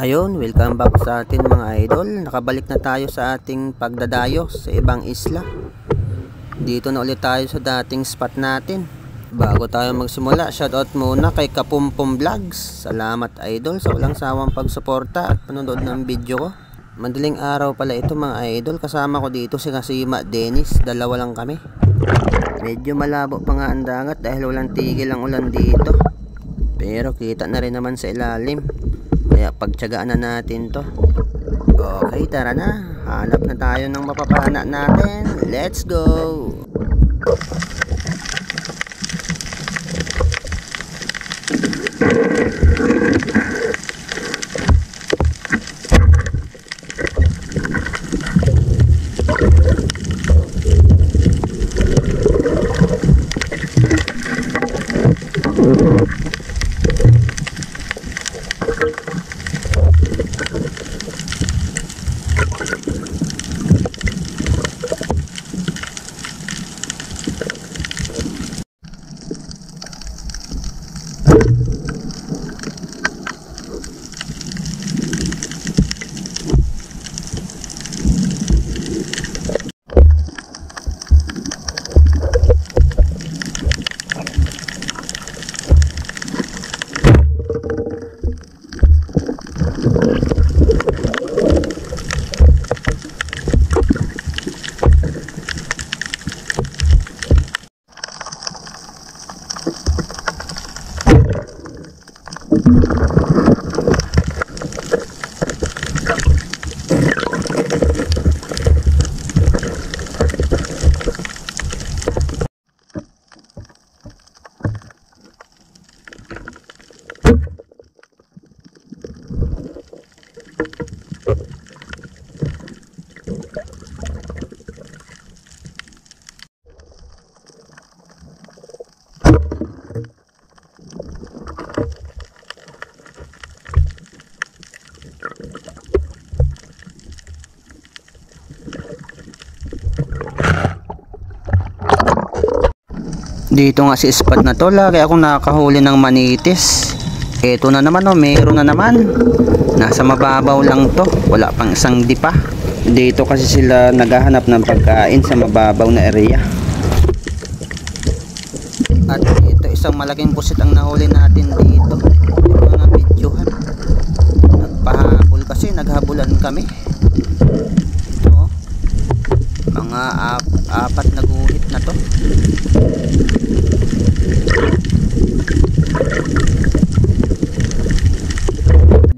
Ayun, welcome back sa atin mga idol. Nakabalik na tayo sa ating pagdadayo sa ibang isla. Dito na ulit tayo sa dating spot natin. Bago tayo magsimula, shoutout muna kay Kapumpum Vlogs. Salamat idol sa walang sawang pagsuporta at panonood ng video ko. Madaling araw pala ito mga idol. Kasama ko dito si Kasima Dennis. Dalawa lang kami. Medyo malabo pa nga ang dagat dahil walang tigil ang ulan dito. Pero kita na rin naman sa ilalim. Kaya pagtiyagaan na natin to. Okay, tara na. Hanap na tayo ng mapapana natin. Let's go! Dito nga si spot na to, lagi akong nakakahuli ng manitis. Eto na naman oh, meron na naman. Nasa mababaw lang to, wala pang isang dipa. Dito kasi sila naghahanap ng pagkain sa mababaw na area. At ito isang malaking pusit ang nahuli natin dito. Ito mga videohan. Nagpahabol kasi, naghabulan kami. Ito oh, mga apat na guhit na to.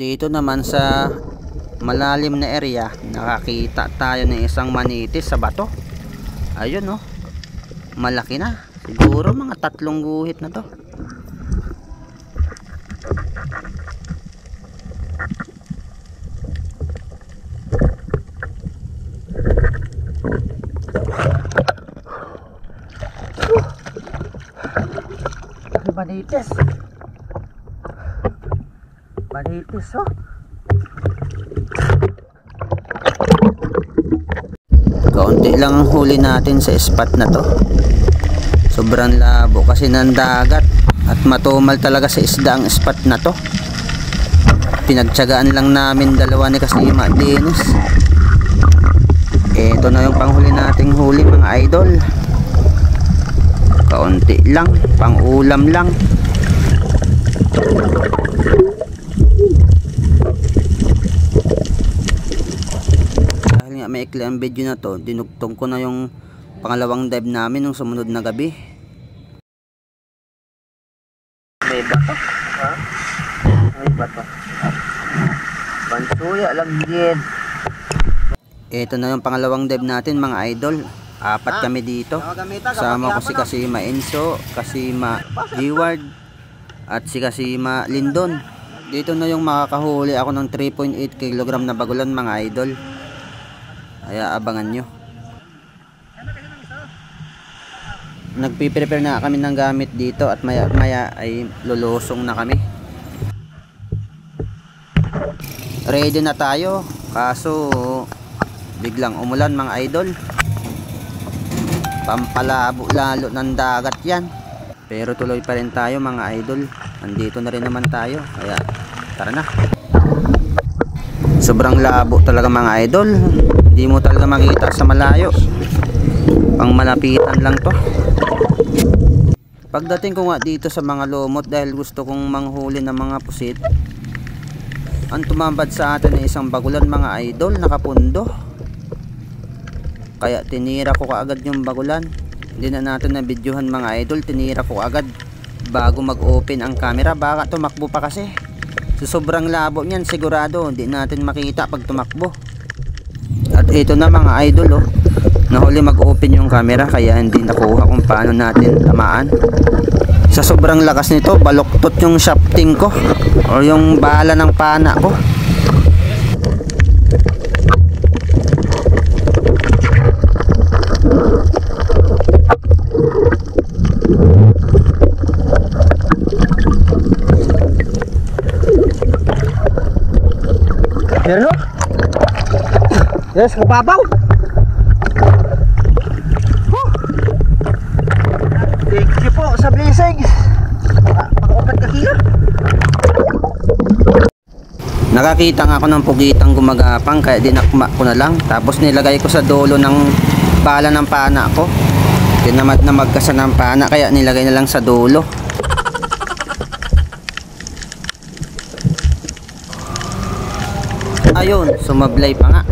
Dito naman sa malalim na area, nakakita tayo ng isang manitis sa bato. Ayun oh, malaki na. Siguro mga 3 guhit na to. Manitis. Manitis oh. Kaunti lang ang huli natin sa spot na to. Sobrang labo kasi ng dagat at matumal talaga sa isda ang spot na to. Pinagtiyagaan lang namin dalawa ni Kasima Dennis. Ito na yung panghuli nating huli mga idol. Kaunti lang, pang ulam lang. Dahil nga maikli ang video na to, dinugtong ko na yung pangalawang dive namin nung sumunod na gabi. May bato? Ha? May bato. Bansuya lang din. Ito na yung pangalawang dive natin mga idol. 4 kami dito. Kasama ko si Kasima Enzo, Kasima G-Ward at si Kasima Lindon. Dito na yung makakahuli ako ng 3.8 kg na bagulan mga idol. Kaya abangan nyo. Nagpiprepare na kami ng gamit dito at maya maya ay lulusong na kami. Ready na tayo, kaso biglang umulan mga idol. Pampalabo lalo ng dagat yan. Pero tuloy pa rin tayo mga idol. Nandito na rin naman tayo. Kaya tara na. Sobrang labo talaga mga idol. Hindi mo talaga makita sa malayo. Pang malapitan lang to. Pagdating ko nga dito sa mga lumot, dahil gusto kong manghuli ng mga pusit, ang tumambad sa atin ay isang bagulan mga idol, nakapundo. Kaya tinira ko kaagad yung bagulan. Hindi na natin na videohan mga idol, tinira ko agad bago mag-open ang camera, baka tumakbo pa kasi. So, sobrang labo niyan, sigurado hindi natin makita pag tumakbo. At ito na mga idol, oh, nahuli mag-open yung camera, kaya hindi nakuha kung paano natin tamaan. Sa sobrang lakas nito, baloktot yung shafting ko o yung bala ng pana ko. Pero yes, kababaw. Thank you po sa blessing. Maka-4 ka kilo. Nakakita nga ako ng pugitang gumagapang, kaya dinakma ko na lang. Tapos nilagay ko sa dulo ng bala ng pana ko. Tinamad na magkasa ng pana, kaya nilagay na lang sa dulo. Ayun, sumablay pa nga.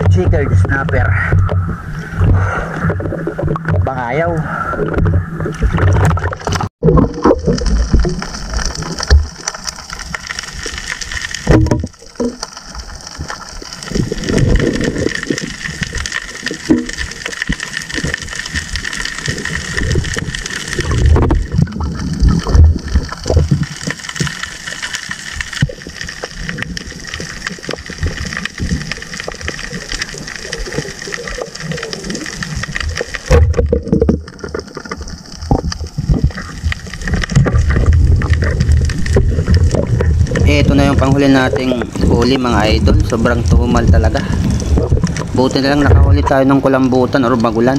Chickered snapper. Bangayaw. Ito na yung panghuli nating huli mga idol. Sobrang tumal talaga. Buti na lang nakahuli tayo ng kulambutan o bagulan,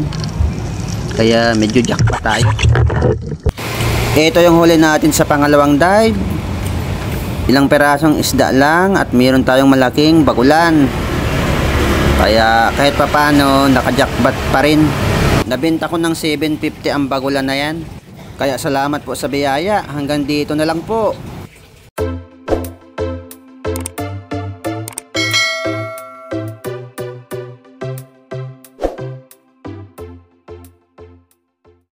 kaya medyo jackpot tayo. Ito yung huli natin sa pangalawang dive. Ilang perasong isda lang at mayroon tayong malaking bagulan, kaya kahit papano nakajackpot pa rin. Nabenta ko ng 750 ang bagulan na yan. Kaya salamat po sa biyaya. Hanggang dito na lang po.